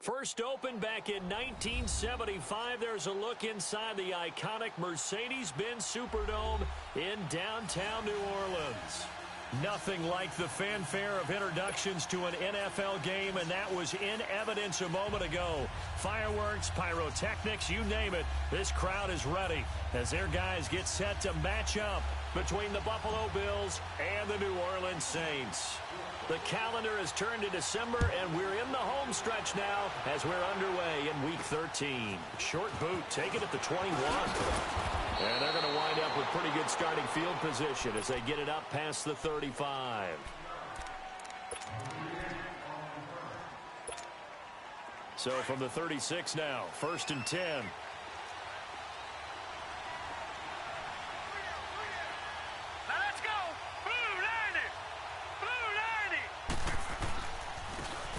First opened back in 1975, there's a look inside the iconic Mercedes-Benz Superdome in downtown New Orleans. Nothing like the fanfare of introductions to an NFL game, and that was in evidence a moment ago. Fireworks, pyrotechnics, you name it, this crowd is ready as their guys get set to match up between the Buffalo Bills and the New Orleans Saints. The calendar has turned to December, and we're in the home stretch now as we're underway in Week 13. Short boot taken at the 21. And they're going to wind up with pretty good starting field position as they get it up past the 35. So from the 36 now, 1st and 10.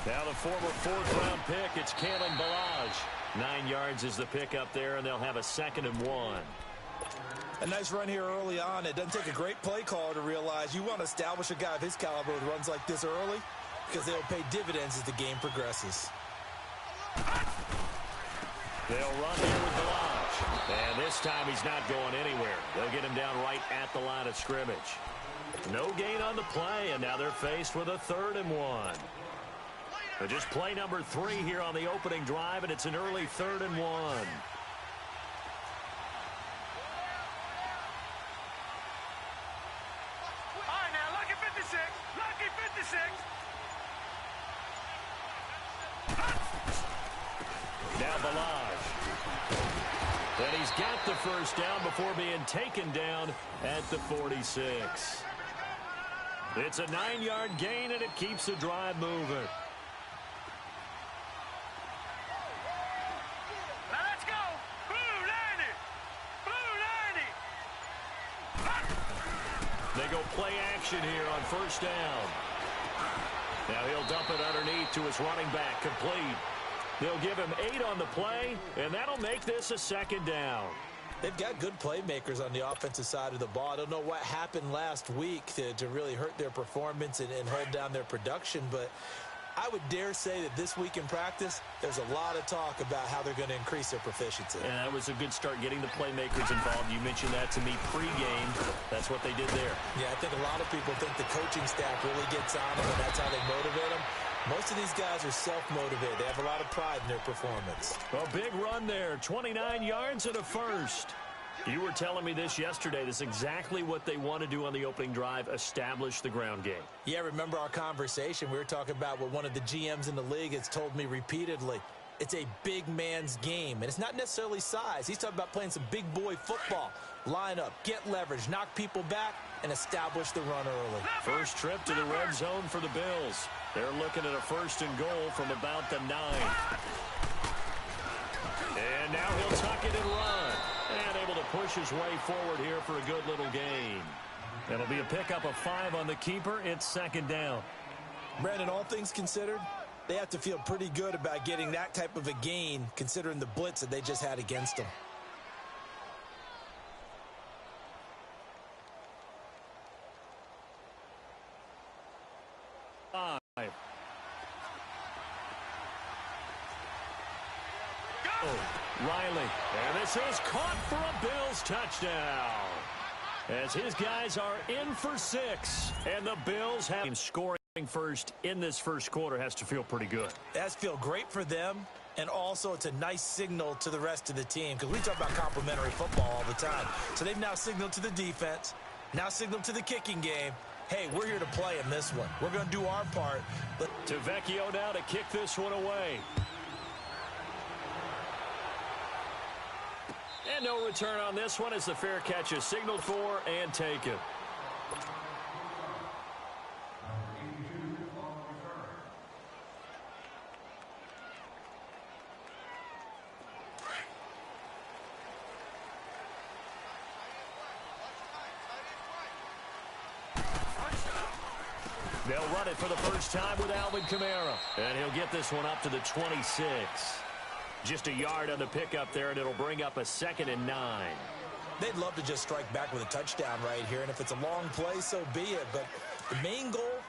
Now the former 4th-round pick, it's Kalen Ballage. 9 yards is the pick up there, and they'll have a 2nd and 1. A nice run here early on. It doesn't take a great play caller to realize you want to establish a guy of his caliber with runs like this early because they'll pay dividends as the game progresses. They'll run here with Ballage. And this time he's not going anywhere. They'll get him down right at the line of scrimmage. No gain on the play, and now they're faced with a 3rd and 1. So just play number 3 here on the opening drive, and it's an early 3rd and 1. All right, now, lucky 56. Lucky 56. Now Ballage. And he's got the first down before being taken down at the 46. It's a 9-yard gain, and it keeps the drive moving. They go play action here on 1st down. Now he'll dump it underneath to his running back, complete. They'll give him 8 on the play, and that'll make this a 2nd down. They've got good playmakers on the offensive side of the ball. I don't know what happened last week to really hurt their performance and hold down their production, but I would dare say that this week in practice, there's a lot of talk about how they're going to increase their proficiency. And that was a good start getting the playmakers involved. You mentioned that to me pregame. That's what they did there. Yeah, I think a lot of people think the coaching staff really gets on them, and that's how they motivate them. Most of these guys are self-motivated. They have a lot of pride in their performance. A big run there, 29 yards and a first. You were telling me this yesterday. This is exactly what they want to do on the opening drive, establish the ground game. Yeah, remember our conversation? We were talking about what one of the GMs in the league has told me repeatedly. It's a big man's game, and it's not necessarily size. He's talking about playing some big boy football. Line up, get leverage, knock people back, and establish the run early. First trip to the red zone for the Bills. They're looking at a 1st and goal from about the 9. And now he'll tuck it and run. And able to push his way forward here for a good little gain. It'll be a pickup of 5 on the keeper. It's 2nd down. Brandon, all things considered, they have to feel pretty good about getting that type of a gain considering the blitz that they just had against them. Riley, and this is caught for a Bills touchdown. As his guys are in for 6, and the Bills have him scoring first in this first quarter. Has to feel pretty good. That's feel great for them, and also it's a nice signal to the rest of the team because we talk about complimentary football all the time. So they've now signaled to the defense, now signaled to the kicking game, hey, we're here to play in this one. We're going to do our part. To Vecchio now to kick this one away. And no return on this one as the fair catch is signaled for and taken. They'll run it for the first time with Alvin Kamara. And he'll get this one up to the 26. Just a yard on the pickup there, and it'll bring up a 2nd and 9. They'd love to just strike back with a touchdown right here, and if it's a long play, so be it. But the main goal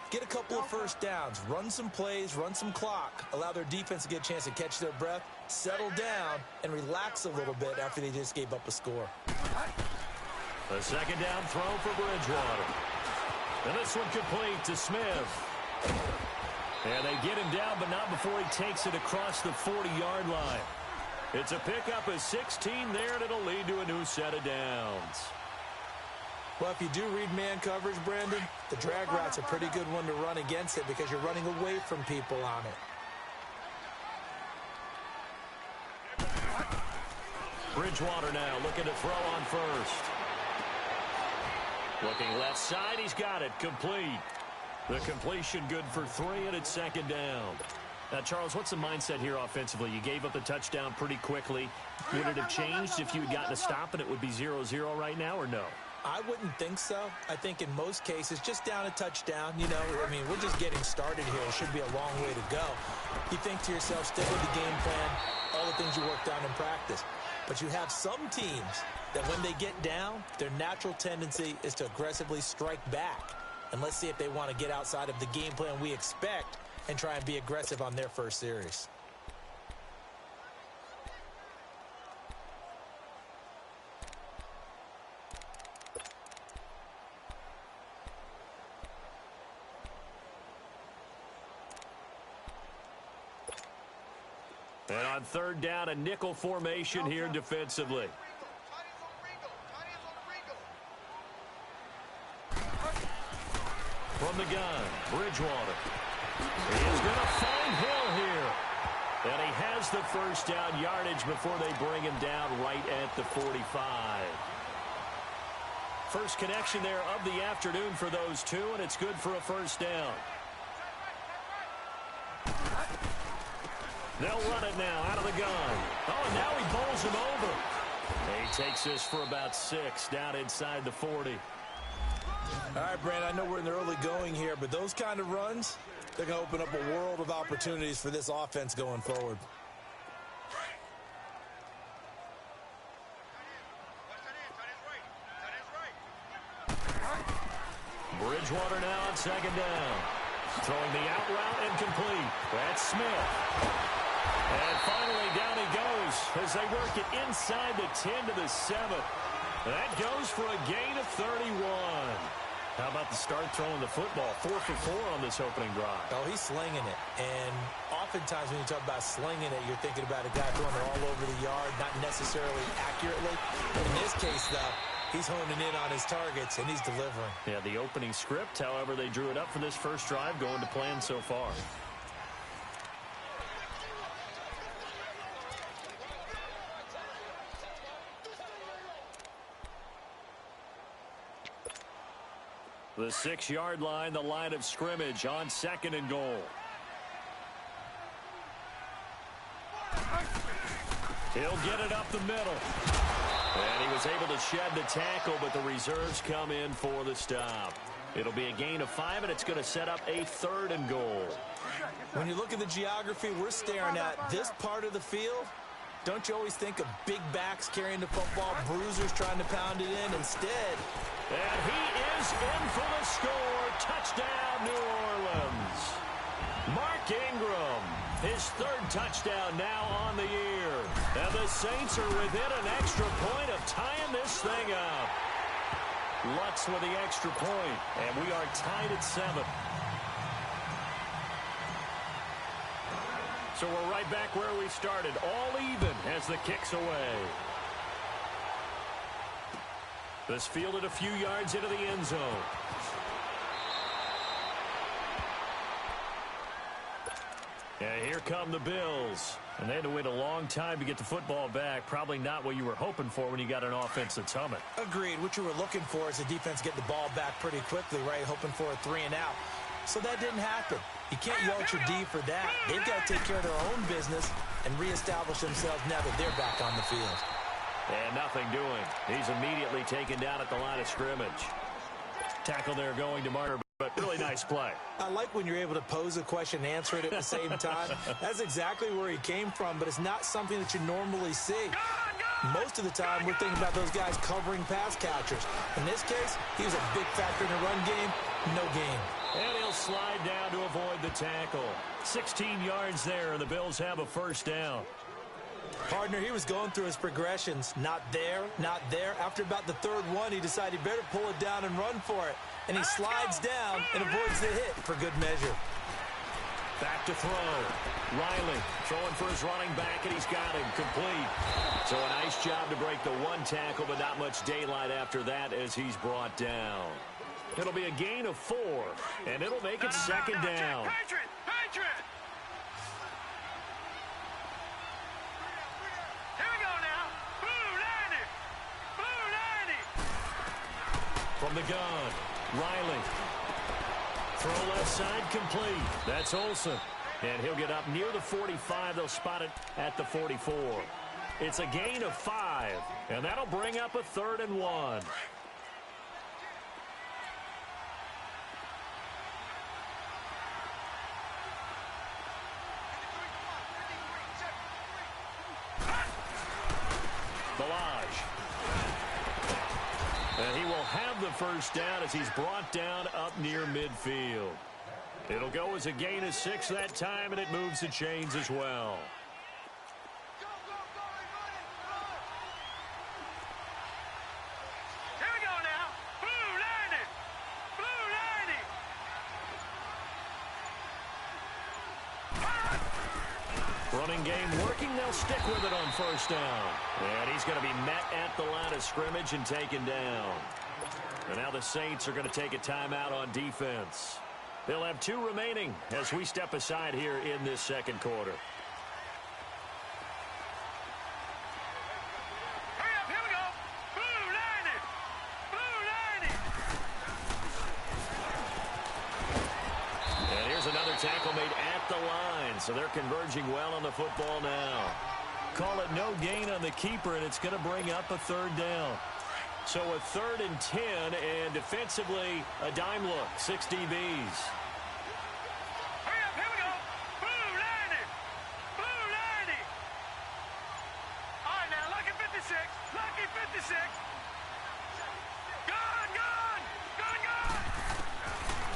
Get a couple of first downs, run some plays, run some clock, allow their defense to get a chance to catch their breath, settle down, and relax a little bit after they just gave up a score. A second down throw for Bridgewater. And this one complete to Smith. And they get him down, but not before he takes it across the 40-yard line. It's a pickup of 16 there, and it'll lead to a new set of downs. Well, if you do read man coverage, Brandon, the drag route's a pretty good one to run against it because you're running away from people on it. Bridgewater now looking to throw on first. Looking left side, he's got it, complete. The completion good for 3, and it's second down. Now, Charles, what's the mindset here offensively? You gave up the touchdown pretty quickly. Would it have changed if you had gotten a stop and it would be 0-0 right now, or no? I wouldn't think so. I think in most cases, just down a touchdown, you know, I mean, we're just getting started here. It should be a long way to go. You think to yourself, stick with the game plan, all the things you worked on in practice. But you have some teams that when they get down, their natural tendency is to aggressively strike back. And let's see if they want to get outside of the game plan we expect and try and be aggressive on their first series. And on third down, a nickel formation here defensively. From the gun, Bridgewater. He's going to find Hill here. And he has the first down yardage before they bring him down right at the 45. First connection there of the afternoon for those two, and it's good for a first down. They'll run it now out of the gun. Oh, and now he bowls him over. He takes this for about 6 down inside the 40. All right, Brandon, I know we're in the early going here, but those kind of runs, they're going to open up a world of opportunities for this offense going forward. Bridgewater now on second down. Throwing the out route and complete. That's Smith. And finally down he goes as they work it inside the 10 to the 7. That goes for a gain of 31. How about the start throwing the football? 4 for 4 on this opening drive. Oh, he's slinging it. And oftentimes when you talk about slinging it, you're thinking about a guy throwing it all over the yard, not necessarily accurately. In this case, though, he's honing in on his targets, and he's delivering. Yeah, the opening script, however, they drew it up for this first drive, going to plan so far. The 6-yard line, the line of scrimmage on second and goal. He'll get it up the middle. And he was able to shed the tackle, but the reserves come in for the stop. It'll be a gain of 5, and it's going to set up a 3rd and goal. When you look at the geography we're staring at, this part of the field, don't you always think of big backs carrying the football, bruisers trying to pound it in? Instead, and he is in for the score. Touchdown, New Orleans. Mark Ingram, his 3rd touchdown now on the year. And the Saints are within an extra point of tying this thing up. Lutz with the extra point, and we are tied at 7. So we're right back where we started, all even as the kick's away. This fielded a few yards into the end zone. And here come the Bills. And they had to wait a long time to get the football back. Probably not what you were hoping for when you got an offense that's humming. Agreed. What you were looking for is the defense get the ball back pretty quickly, right? Hoping for a 3 and out. So that didn't happen. You can't yell at your D for that. They've got to take care of their own business and reestablish themselves now that they're back on the field. And nothing doing. He's immediately taken down at the line of scrimmage. Tackle there going to Marner, but really nice play. I like when you're able to pose a question and answer it at the same time. That's exactly where he came from, but it's not something that you normally see. Most of the time, we're thinking about those guys covering pass catchers. In this case, he was a big factor in the run game. No game. And he'll slide down to avoid the tackle. 16 yards there, and the Bills have a first down. Partner, he was going through his progressions. Not there, not there. After about the third one, he decided he better pull it down and run for it. And he slides down and avoids the hit for good measure. Back to throw. Riley throwing for his running back, and he's got him complete. So a nice job to break the one tackle, but not much daylight after that as he's brought down. It'll be a gain of 4, and it'll make it second down. Patriot! Patriot! Here we go now. Blue 90! Blue 90! From the gun, Riley. Throw left side complete. That's Olsen. And he'll get up near the 45. They'll spot it at the 44. It's a gain of 5, and that'll bring up a 3rd and 1. And he will have the first down as he's brought down up near midfield. It'll go as a gain of 6 that time, and it moves the chains as well. Here we go now. Blue 90! Blue 90! Running game working. They'll stick with it on first down. And he's going to be met at the line of scrimmage and taken down. And now the Saints are going to take a timeout on defense. They'll have 2 remaining as we step aside here in this second quarter. Hurry up, here we go. Blue 90! Blue 90! And here's another tackle made at the line. So they're converging well on the football now. Call it no gain on the keeper, and it's going to bring up a 3rd down. So a 3rd and 10, and defensively, a dime look, 6 DBs. Hurry up, here we go. Blue 90! Blue 90! All right, now, lucky 56. Lucky 56. Gone, gone! Gone, gone!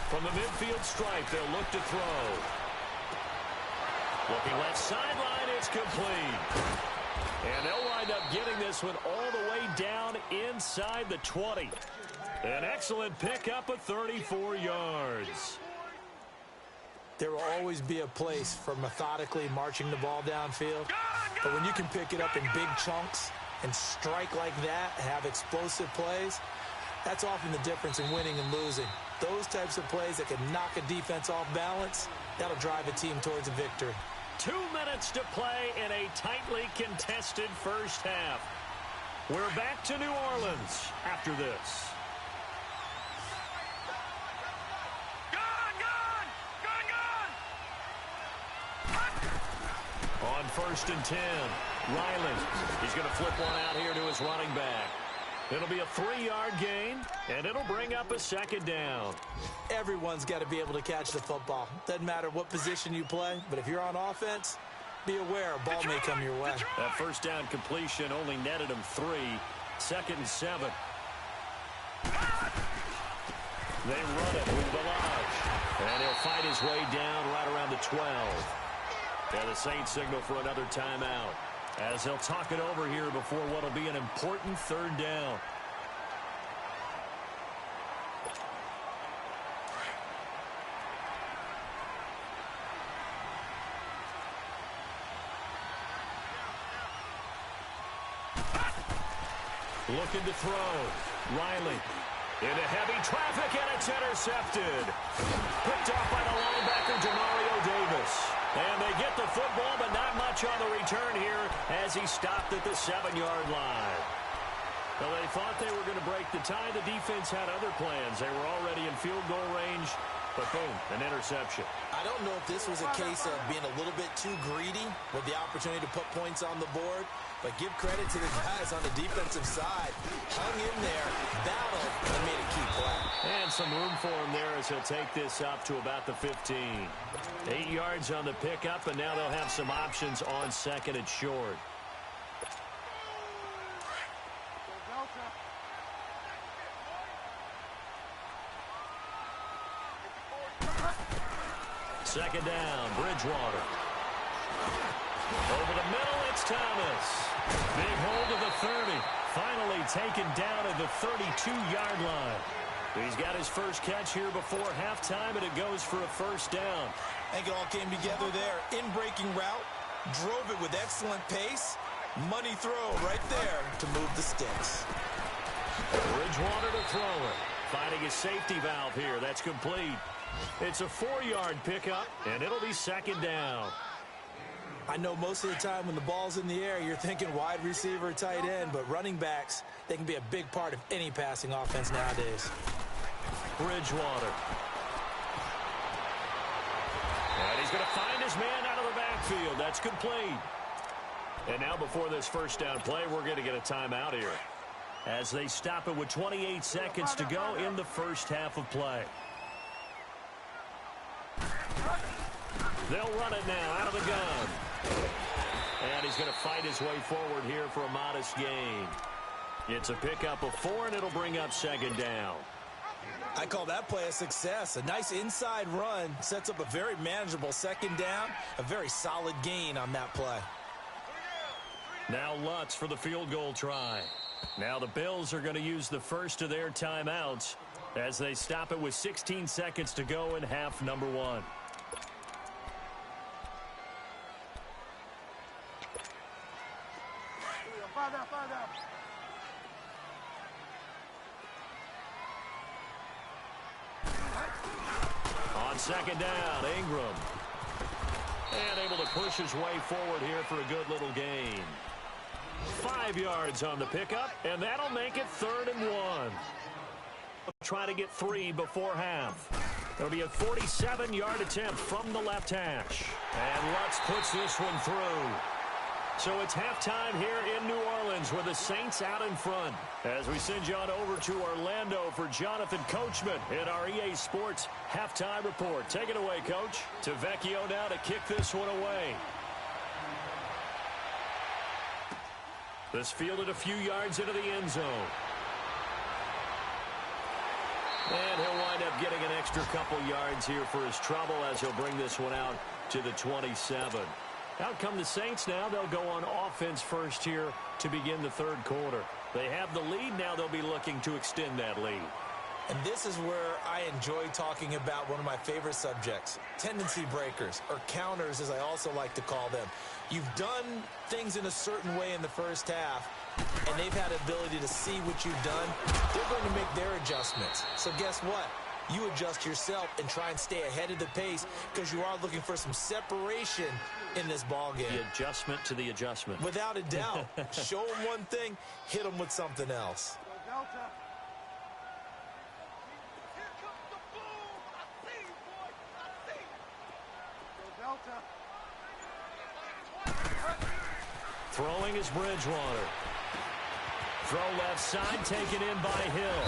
From the midfield stripe, they'll look to throw. Looking left sideline, it's complete. And they'll wind up getting this one all the way down inside the 20. An excellent pickup of 34 yards. There will always be a place for methodically marching the ball downfield. But when you can pick it up in big chunks and strike like that, have explosive plays, that's often the difference in winning and losing. Those types of plays that can knock a defense off balance, that'll drive a team towards a victory. 2 minutes to play in a tightly contested first half. We're back to New Orleans after this. Gone, gone! Gone, gone! On 1st and 10, Riley. He's going to flip one out here to his running back. It'll be a 3-yard gain, and it'll bring up a 2nd down. Everyone's got to be able to catch the football. Doesn't matter what position you play, but if you're on offense, be aware a ball may come your way. That first down completion only netted him 3. 2nd and 7. They run it with Delage. And he'll fight his way down right around the 12. And the Saints signal for another timeout, as they'll talk it over here before what will be an important 3rd down. Looking to throw. Riley into heavy traffic, and it's intercepted. Picked off by the linebacker, Demario Davis. And they get the football, but not much on the return here as he stopped at the 7-yard line. Well, they thought they were going to break the tie. The defense had other plans. They were already in field goal range, but boom, an interception. I don't know if this was a case of being a little bit too greedy with the opportunity to put points on the board, but give credit to the guys on the defensive side. Hung in there, battled, and made a key play. And some room for him there as he'll take this up to about the 15. 8 yards on the pickup, and now they'll have some options on 2nd and short. Second down, Bridgewater. Over the middle, it's Thomas. Big hold to the 30. Finally taken down at the 32-yard line. He's got his first catch here before halftime, and it goes for a first down. I think it all came together there. In-breaking route, drove it with excellent pace. Money throw right there to move the sticks. Bridgewater to throw it. Finding a safety valve here. That's complete. It's a 4-yard pickup, and it'll be second down. I know most of the time when the ball's in the air, you're thinking wide receiver, tight end, but running backs, they can be a big part of any passing offense nowadays. Bridgewater. And he's going to find his man out of the backfield. That's complete. And now before this first down play, we're going to get a timeout here, as they stop it with 28 seconds to go in the first half of play. They'll run it now out of the gun. And he's going to fight his way forward here for a modest gain. It's a pickup of 4, and it'll bring up second down. I call that play a success. A nice inside run sets up a very manageable second down. A very solid gain on that play. Now Lutz for the field goal try. Now the Bills are going to use the first of their timeouts as they stop it with 16 seconds to go in half number 1. On second down, Ingram. And able to push his way forward here for a good little gain. 5 yards on the pickup, and that'll make it 3rd and 1. Try to get 3 before half. It'll be a 47-yard attempt from the left hash. And Lutz puts this one through. So it's halftime here in New Orleans with the Saints out in front. As we send you on over to Orlando for Jonathan Coachman in our EA Sports halftime report. Take it away, Coach. Tavecchio now to kick this one away. This fielded a few yards into the end zone. And he'll wind up getting an extra couple yards here for his trouble as he'll bring this one out to the 27. Out come the Saints now. They'll go on offense first here to begin the third quarter. They have the lead. Now they'll be looking to extend that lead. And this is where I enjoy talking about one of my favorite subjects, tendency breakers, or counters as I also like to call them. You've done things in a certain way in the first half, and they've had ability to see what you've done. They're going to make their adjustments. So guess what? You adjust yourself and try and stay ahead of the pace because you are looking for some separation in this ball game. The adjustment to the adjustment. Without a doubt. Show them one thing, hit them with something else. Throwing is Bridgewater. Throw left side, taken in by Hill.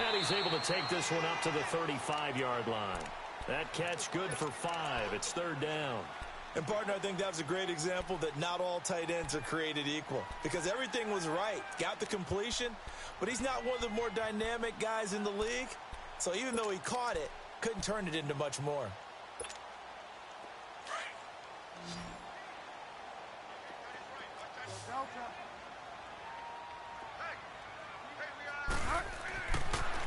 And he's able to take this one up to the 35-yard line. That catch good for 5. It's 3rd down. And, partner, I think that was a great example that not all tight ends are created equal. Because everything was right. Got the completion, but he's not one of the more dynamic guys in the league. So even though he caught it, couldn't turn it into much more.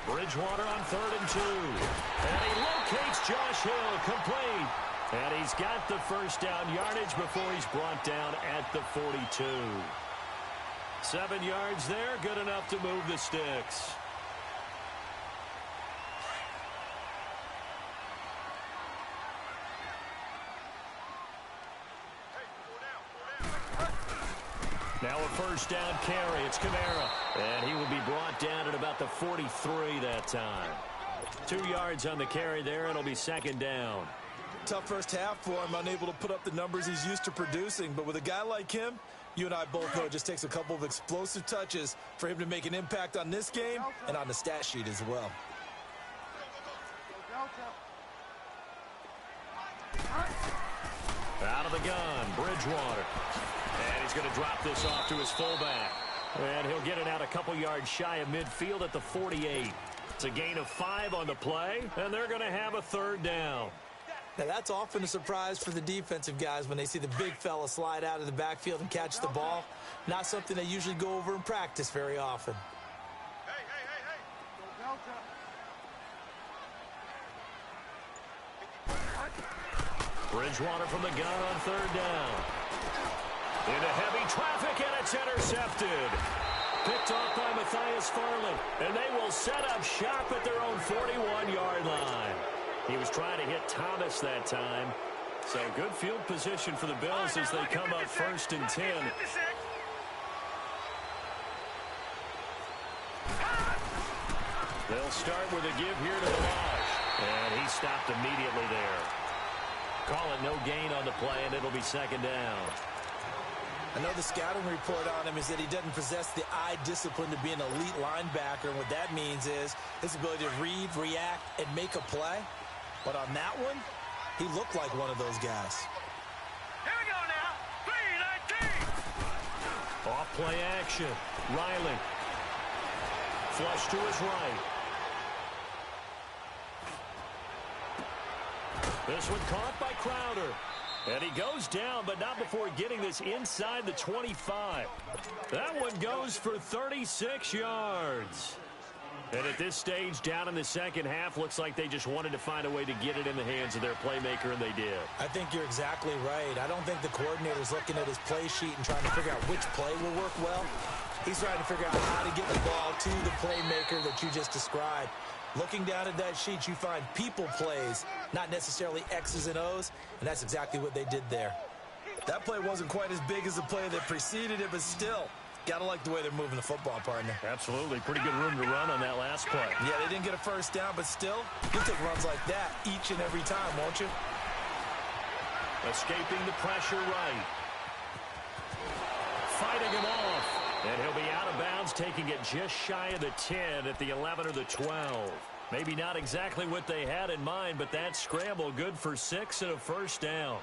Bridgewater on 3rd and 2. And he locates Josh Hill, complete. And he's got the first down yardage before he's brought down at the 42. 7 yards there, good enough to move the sticks. Now a first down carry. It's Kamara. And he will be brought down at about the 43 that time. 2 yards on the carry there. It'll be 2nd down. Tough first half for him, unable to put up the numbers he's used to producing. But with a guy like him, you and I both know it just takes a couple of explosive touches for him to make an impact on this game and on the stat sheet as well. Out of the gun, Bridgewater. And he's going to drop this off to his fullback. And he'll get it out a couple yards shy of midfield at the 48. It's a gain of 5 on the play, and they're going to have a 3rd down. Now, that's often a surprise for the defensive guys when they see the big fella slide out of the backfield and catch the ball. Not something they usually go over in practice very often. Bridgewater from the gun on third down. Into heavy traffic, and it's intercepted. Picked off by Matthias Farley, and they will set up shop at their own 41-yard line. He was trying to hit Thomas that time. So good field position for the Bills as they come up 1st and 10. They'll start with a give here to Delage. And he stopped immediately there. Call it no gain on the play, and it'll be 2nd down. I know the scouting report on him is that he doesn't possess the eye discipline to be an elite linebacker. And what that means is his ability to read, react, and make a play. But on that one, he looked like one of those guys. Here we go now. 3-19. Off play action. Riley. Flush to his right. This one caught by Crowder. And he goes down, but not before getting this inside the 25. That one goes for 36 yards. And at this stage, down in the second half, looks like they just wanted to find a way to get it in the hands of their playmaker, and they did. I think you're exactly right. I don't think the coordinator's looking at his play sheet and trying to figure out which play will work well. He's trying to figure out how to get the ball to the playmaker that you just described. Looking down at that sheet, you find people plays, not necessarily X's and O's, and that's exactly what they did there. That play wasn't quite as big as the play that preceded it, but still, gotta like the way they're moving the football, partner. Absolutely. Pretty good room to run on that last play. Yeah, they didn't get a first down, but still, you'll take runs like that each and every time, won't you? Escaping the pressure right. Fighting him off. And he'll be out of bounds, taking it just shy of the 10 at the 11 or the 12. Maybe not exactly what they had in mind, but that scramble good for 6 and a first down.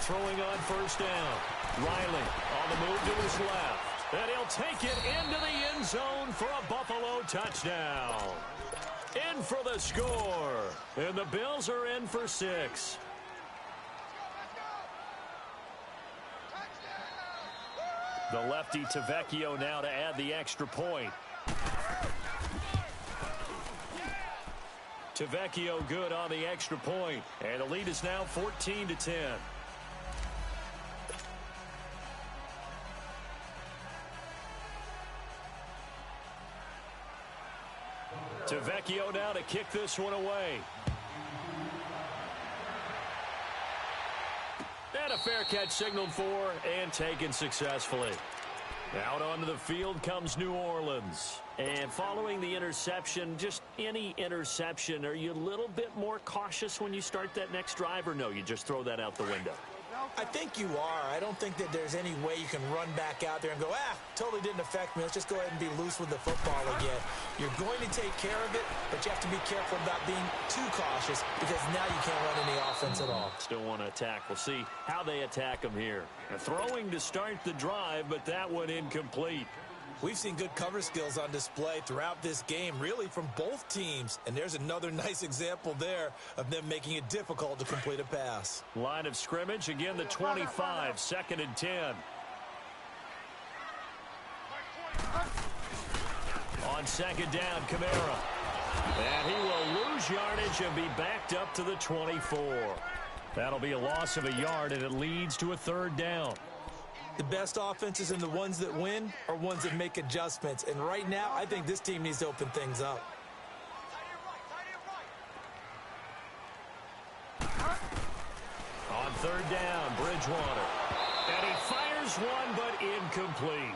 Throwing on first down. Riley on the move to his left. And he'll take it into the end zone for a Buffalo touchdown. In for the score. And the Bills are in for 6. The lefty Tavecchio now to add the extra point. Tavecchio good on the extra point. And the lead is now 14-10. Tavecchio now to kick this one away. And a fair catch signaled for and taken successfully. Out onto the field comes New Orleans. And following the interception, just any interception, are you a little bit more cautious when you start that next drive, or no, you just throw that out the window? I think you are. I don't think that there's any way you can run back out there and go, totally didn't affect me. Let's just go ahead and be loose with the football again. You're going to take care of it, but you have to be careful about being too cautious because now you can't run any offense at all. Still want to attack. We'll see how they attack them here. Throwing to start the drive, but that one incomplete. We've seen good cover skills on display throughout this game, really from both teams. And there's another nice example there of them making it difficult to complete a pass. Line of scrimmage, again the 25, 2nd and 10. On 2nd down, Kamara. And he will lose yardage and be backed up to the 24. That'll be a loss of a yard, and it leads to a 3rd down. The best offenses and the ones that win are ones that make adjustments. And right now, I think this team needs to open things up. On 3rd down, Bridgewater. And he fires one, but incomplete.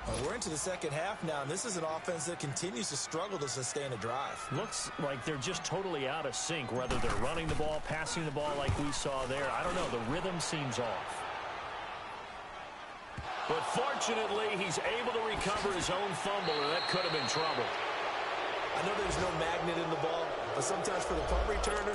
Well, we're into the second half now, and this is an offense that continues to struggle to sustain a drive. Looks like they're just totally out of sync, whether they're running the ball, passing the ball like we saw there. I don't know. The rhythm seems off. But fortunately, he's able to recover his own fumble, and that could have been trouble. I know there's no magnet in the ball, but sometimes for the punt returner,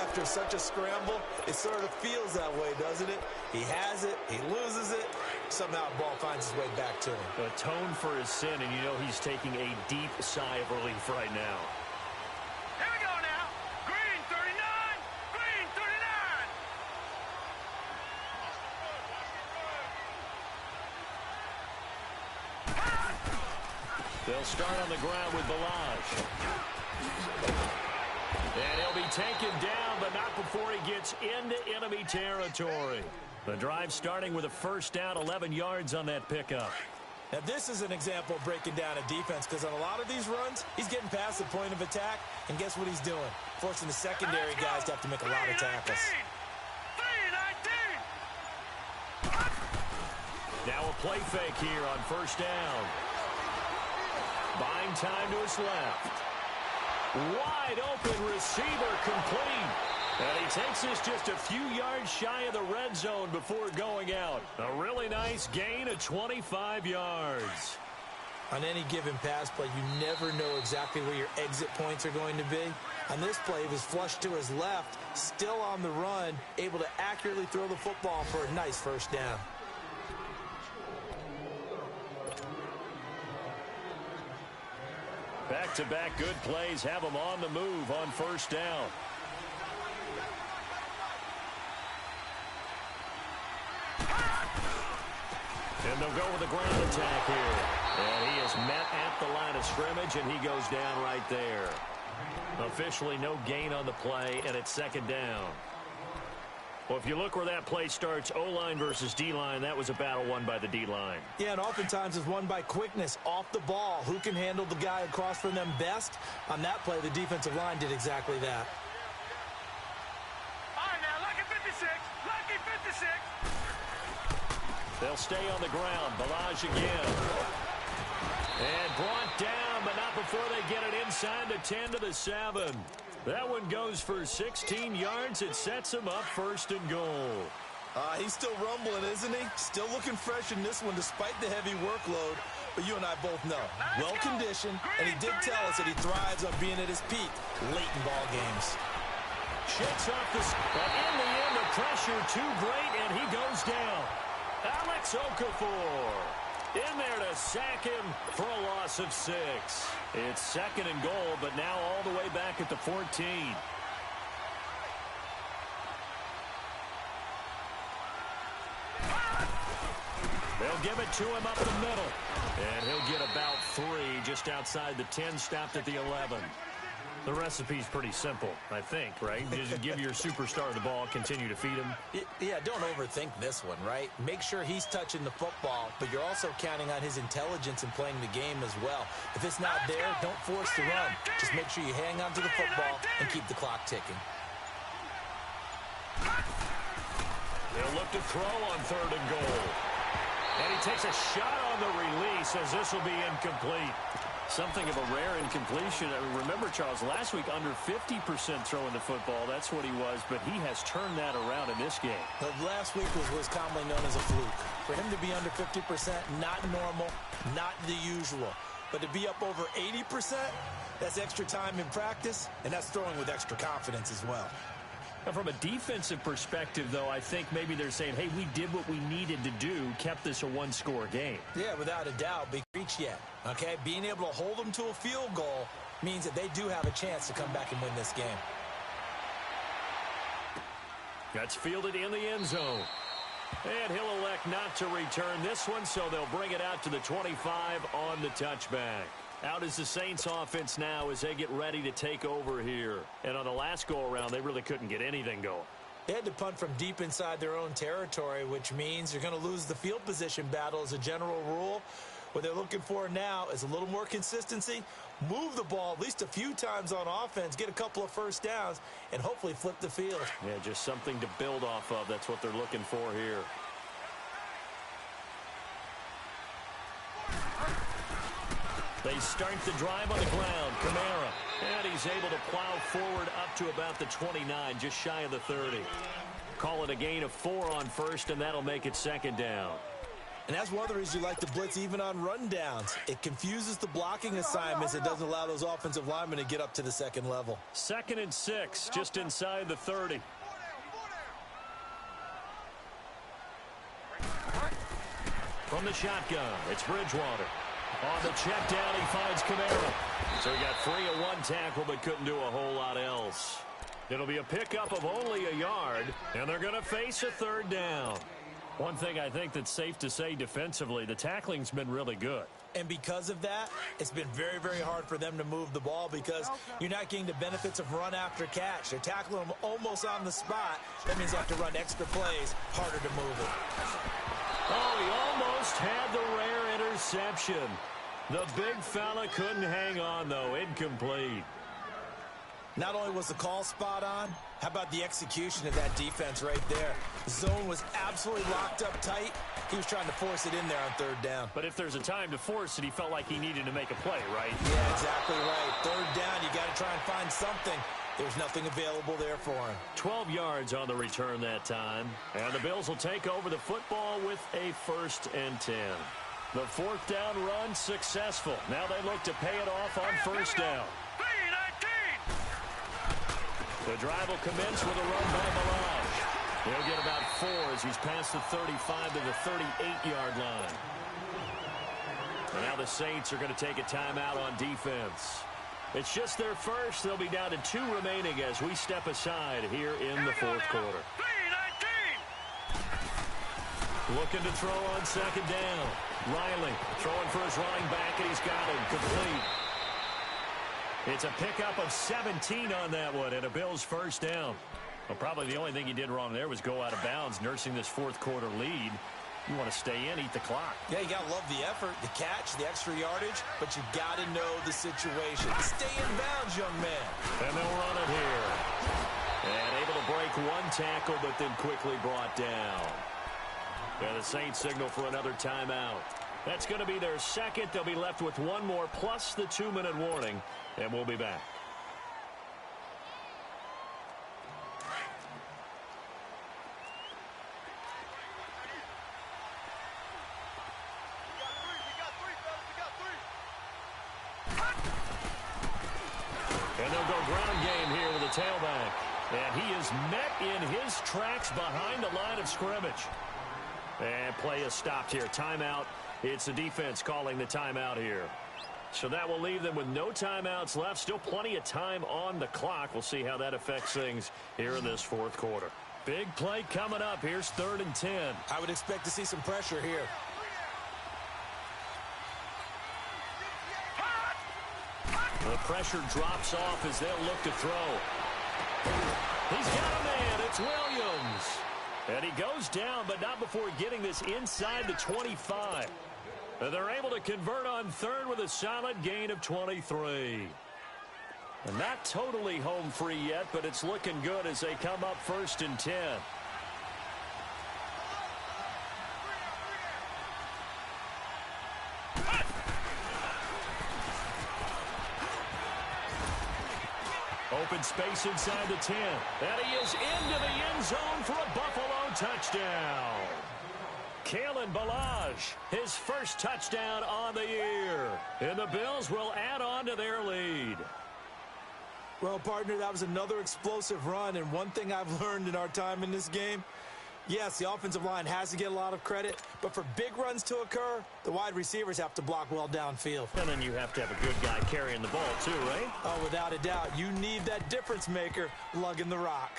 After such a scramble, it sort of feels that way, doesn't it? He has it, he loses it, somehow the ball finds its way back to him. Atone for his sin, and you know he's taking a deep sigh of relief right now. Here we go now. Green 39. Green 39. They'll start on the ground with Balaj. And he'll be taken down, but not before he gets into enemy territory. The drive starting with a first down, 11 yards on that pickup. Now, this is an example of breaking down a defense, because on a lot of these runs, he's getting past the point of attack, and guess what he's doing? Forcing the secondary guys to have to make a lot of tackles. 3-19. Now a play fake here on first down. Buying time to his left. Wide open receiver complete. And he takes this just a few yards shy of the red zone before going out. A really nice gain of 25 yards. On any given pass play, you never know exactly where your exit points are going to be. On this play, he was flushed to his left, still on the run, able to accurately throw the football for a nice first down. Back-to-back good plays have them on the move on first down. And they'll go with a ground attack here. And he is met at the line of scrimmage, and he goes down right there. Officially no gain on the play, and it's second down. Well, if you look where that play starts, O-line versus D-line, that was a battle won by the D-line. Yeah, and oftentimes it's won by quickness off the ball. Who can handle the guy across from them best? On that play, the defensive line did exactly that. All right, now, lucky 56. Lucky 56. They'll stay on the ground. Balaj again. And brought down, but not before they get it inside the 10 to the 7. That one goes for 16 yards. It sets him up first and goal. He's still rumbling, isn't he? Still looking fresh in this one despite the heavy workload. But you and I both know, well-conditioned, and he did tell us that he thrives on being at his peak late in ball games. Shakes off the... But in the end, the pressure too great, and he goes down. Alex Okafor in there to sack him for a loss of 6. It's second and goal, but now all the way back at the 14. They'll give it to him up the middle. And he'll get about 3 just outside the 10, stopped at the 11. The recipe's pretty simple, I think, right? Just give your superstar the ball, continue to feed him. Yeah, don't overthink this one, right? Make sure he's touching the football, but you're also counting on his intelligence in playing the game as well. If it's not there, don't force the run. Just make sure you hang on to the football and keep the clock ticking. They'll look to throw on third and goal. And he takes a shot on the release as this will be incomplete. Something of a rare incompletion. I mean, remember, Charles, last week under 50% throwing the football. That's what he was, but he has turned that around in this game. The last week was commonly known as a fluke. For him to be under 50%, not normal, not the usual. But to be up over 80%, that's extra time in practice, and that's throwing with extra confidence as well. Now, from a defensive perspective, though, I think maybe they're saying, hey, we did what we needed to do, kept this a one-score game. Yeah, without a doubt, big reach yet. Okay, being able to hold them to a field goal means that they do have a chance to come back and win this game. That's fielded in the end zone. And he'll elect not to return this one, so they'll bring it out to the 25 on the touchback. Out is the Saints offense now as they get ready to take over here. And on the last go-around, they really couldn't get anything going. They had to punt from deep inside their own territory, which means you're going to lose the field position battle as a general rule. What they're looking for now is a little more consistency, move the ball at least a few times on offense, get a couple of first downs, and hopefully flip the field. Yeah, just something to build off of. That's what they're looking for here. They start the drive on the ground. Kamara. And he's able to plow forward up to about the 29, just shy of the 30. Call it a gain of 4 on first, and that'll make it second down. And that's one of the reasons you like to blitz even on rundowns. It confuses the blocking assignments. It doesn't allow those offensive linemen to get up to the second level. 2nd and 6, just inside the 30. From the shotgun, it's Bridgewater. On the check down, he finds Kamara. So he got free of one tackle, but couldn't do a whole lot else. It'll be a pickup of only a yard, and they're going to face a 3rd down. One thing I think that's safe to say defensively, the tackling's been really good. And because of that, it's been very, very hard for them to move the ball because you're not getting the benefits of run after catch. They're tackling them almost on the spot. That means you have to run extra plays, harder to move it. Oh, he almost had the rare interception. The big fella couldn't hang on, though. Incomplete. Not only was the call spot on, how about the execution of that defense right there? The zone was absolutely locked up tight. He was trying to force it in there on 3rd down. But if there's a time to force it, he felt like he needed to make a play, right? Yeah, exactly right. 3rd down, you got to try and find something. There's nothing available there for him. 12 yards on the return that time. And the Bills will take over the football with a 1st and 10. The 4th down run successful. Now they look to pay it off on 1st down. The drive will commence with a run by Balaj. He'll get about 4 as he's past the 35 to the 38-yard line. And now the Saints are going to take a timeout on defense. It's just their first. They'll be down to 2 remaining as we step aside here in the 4th quarter. Looking to throw on 2nd down. Riley throwing for his running back, and he's got him complete. It's a pickup of 17 on that one, and a Bills 1st down. Well, probably the only thing he did wrong there was go out of bounds, nursing this 4th quarter lead. You want to stay in, eat the clock. Yeah, you got to love the effort, the catch, the extra yardage, but you got to know the situation. Stay in bounds, young man. And they'll run it here. And able to break one tackle, but then quickly brought down. And the Saints signal for another timeout. That's going to be their 2nd. They'll be left with 1 more plus the 2-minute warning, and we'll be back. And they'll go ground game here with a tailback. And he is met in his tracks behind the line of scrimmage. And play is stopped here. Timeout. It's the defense calling the timeout here. So that will leave them with no timeouts left. Still plenty of time on the clock. We'll see how that affects things here in this 4th quarter. Big play coming up. Here's 3rd and 10. I would expect to see some pressure here. The pressure drops off as they'll look to throw. He's got a man. It's Williams. And he goes down, but not before getting this inside the 25. And they're able to convert on 3rd with a solid gain of 23. And not totally home free yet, but it's looking good as they come up 1st and 10. Open space inside the 10. And he is into the end zone for a Buffalo touchdown. Kalen Balaj, his 1st touchdown on the year. And the Bills will add on to their lead. Well, partner, that was another explosive run. And one thing I've learned in our time in this game, yes, the offensive line has to get a lot of credit, but for big runs to occur, the wide receivers have to block well downfield. And then you have to have a good guy carrying the ball too, right? Oh, without a doubt. You need that difference maker lugging the rock.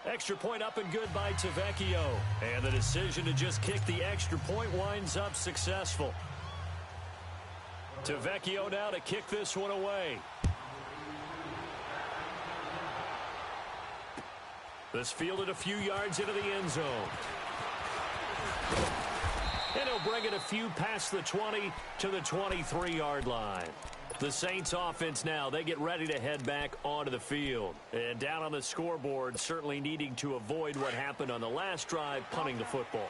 Extra point up and good by Tavecchio. And the decision to just kick the extra point winds up successful. Tavecchio now to kick this one away. This fielded a few yards into the end zone. And he'll bring it a few past the 20 to the 23-yard line. The Saints offense now, they get ready to head back onto the field. And down on the scoreboard, certainly needing to avoid what happened on the last drive, punting the football.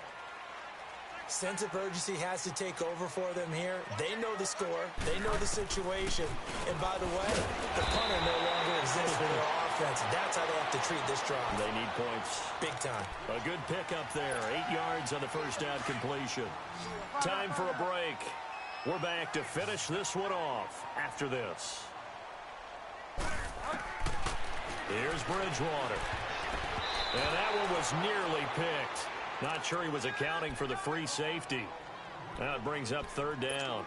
Sense of urgency has to take over for them here. They know the score. They know the situation. And by the way, the punter no longer exists for their offense. offense. That's how they have to treat this drive. They need points. Big time. A good pickup there. 8 yards on the first down completion. Time for a break. We're back to finish this one off after this. Here's Bridgewater. And that one was nearly picked. Not sure he was accounting for the free safety. Now it brings up third down.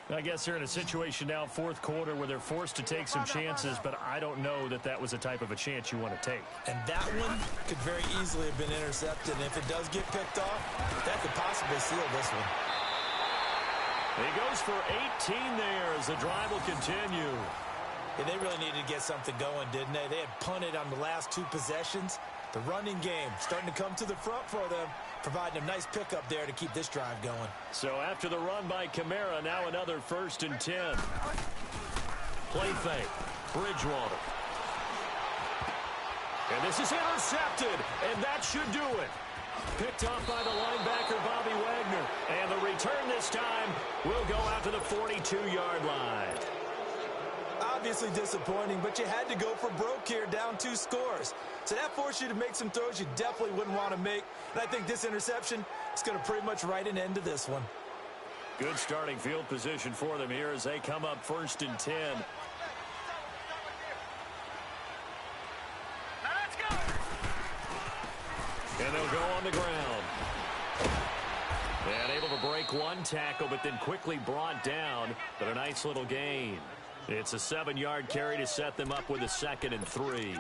I guess they're in a situation now, fourth quarter, where they're forced to take some chances, but I don't know that that was the type of a chance you want to take. And that one could very easily have been intercepted. And if it does get picked off, that could possibly seal this one. He goes for 18 there as the drive will continue. Yeah, they really needed to get something going, didn't they? They had punted on the last 2 possessions. The running game starting to come to the front for them, providing a nice pickup there to keep this drive going. So after the run by Kamara, now another 1st and 10. Play fake. Bridgewater. And this is intercepted, and that should do it. Picked off by the linebacker, Bobby Wagner. And the return this time will go out to the 42-yard line. Obviously disappointing, but you had to go for broke here, down 2 scores. So that forced you to make some throws you definitely wouldn't want to make. And I think this interception is going to pretty much write an end to this one. Good starting field position for them here as they come up 1st and 10. Now let's go. And they'll go on the ground. And able to break one tackle, but then quickly brought down. But a nice little gain. It's a 7-yard carry to set them up with a 2nd and 3.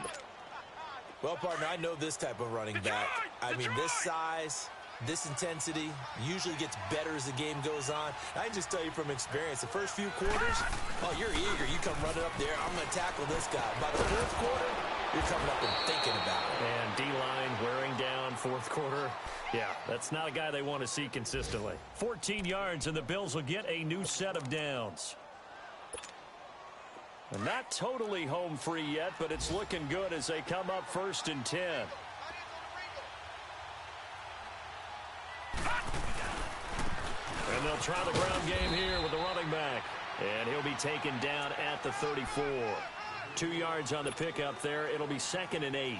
Well, partner, I know this type of running back. I mean, this size, this intensity usually gets better as the game goes on. I can just tell you from experience, the first few quarters, oh, you're eager. You come running up there, I'm going to tackle this guy. By the 4th quarter, you're coming up and thinking about it. And D-line wearing down 4th quarter. Yeah, that's not a guy they want to see consistently. 14 yards, and the Bills will get a new set of downs. And not totally home free yet, but it's looking good as they come up 1st and 10. And they'll try the ground game here with the running back. And he'll be taken down at the 34. 2 yards on the pickup there. It'll be 2nd and 8.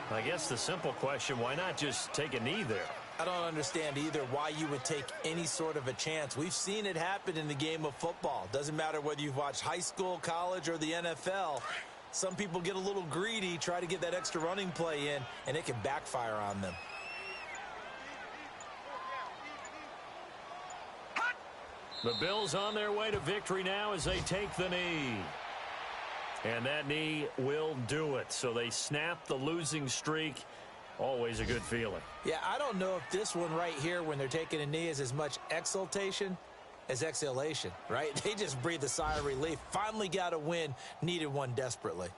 I guess the simple question, why not just take a knee there? I don't understand either why you would take any sort of a chance. We've seen it happen in the game of football. Doesn't matter whether you've watched high school, college, or the NFL. Some people get a little greedy, try to get that extra running play in, and it can backfire on them. The Bills on their way to victory now as they take the knee. And that knee will do it. So they snap the losing streak. Always a good feeling. Yeah, I don't know if this one right here, when they're taking a knee, is as much exultation as exhalation, right? They just breathe a sigh of relief. Finally got a win, needed one desperately.